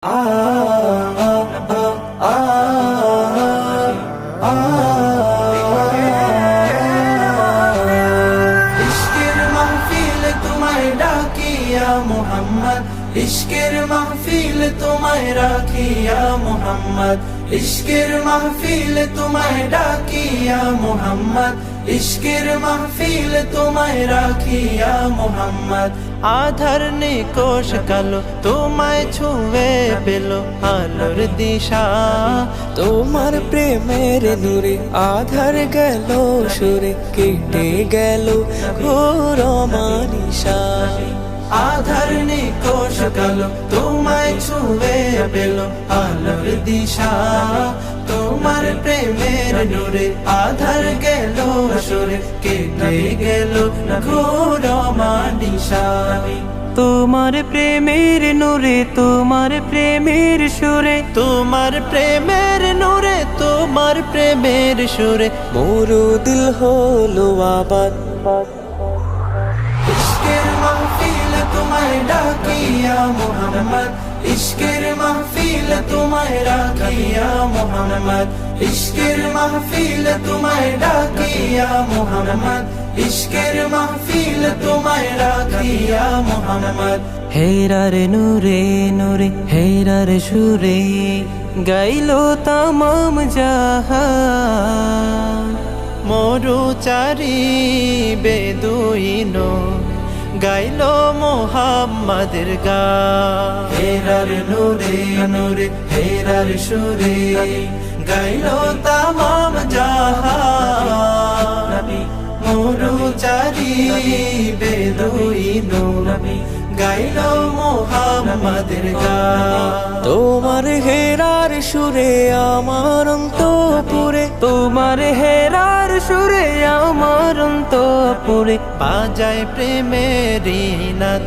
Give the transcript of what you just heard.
इश्केर महफिल तुम्हारे डाकिया मोहम्मद, इश्केर महफिल तुम्हारे राखिया मोहम्मद, इश्केर महफिल तुम्हारे डाकिया मोहम्मद, इश्केर महफिल तुम्हारे राखिया मोहम्मद। আধার নিকোষ কালো তোমায় ছুঁয়ে পেল আলোর দিশা, তোমার প্রেমের নূরে আধার গেল সুরে কেটে গেল ঘোর মানিশা। আধার নিকোষ কালো তোমায় ছুঁয়ে পেল আলোর দিশা, তোমার প্রেমের নূরে আধার গেল সুরে কেটে গেল ঘোর মানিশা। তোমার প্রেমের নূরে তোমার প্রেমের সুরে তোমার প্রেমের নূরে তোমার প্রেমের সুরে মোরো দিল হলো আবাদ। ইশকের মাহফিল তোমায় ডাকিয়া মোহাম্মদ, ইশকের মাহফিল তোমায় রাখিয়া মোহাম্মদ, ইশকের মাহফিল তোমায় ডাকিয়া মোহাম্মদ, ইশকের মাহফিল তোমায় রাখিয়া মোহাম্মদ। হেরার নূরে নূরে হেরার সুরে গাইলো তামাম জাহান। মরুচারি বেদুইনো গাইলো মোহাম্মদের গান। হেরার নূরে নূরে হেরার সুরে গাইলো তামাম জাহান। মরুচারি বেদুইনো গাইলো মোহাম্মদের গান। তোমার হেরার সুরে আমার অন্তপুরে তোমার হেরার সুরে আমার অন্তপুরে বাজায় প্রেমের নাদ।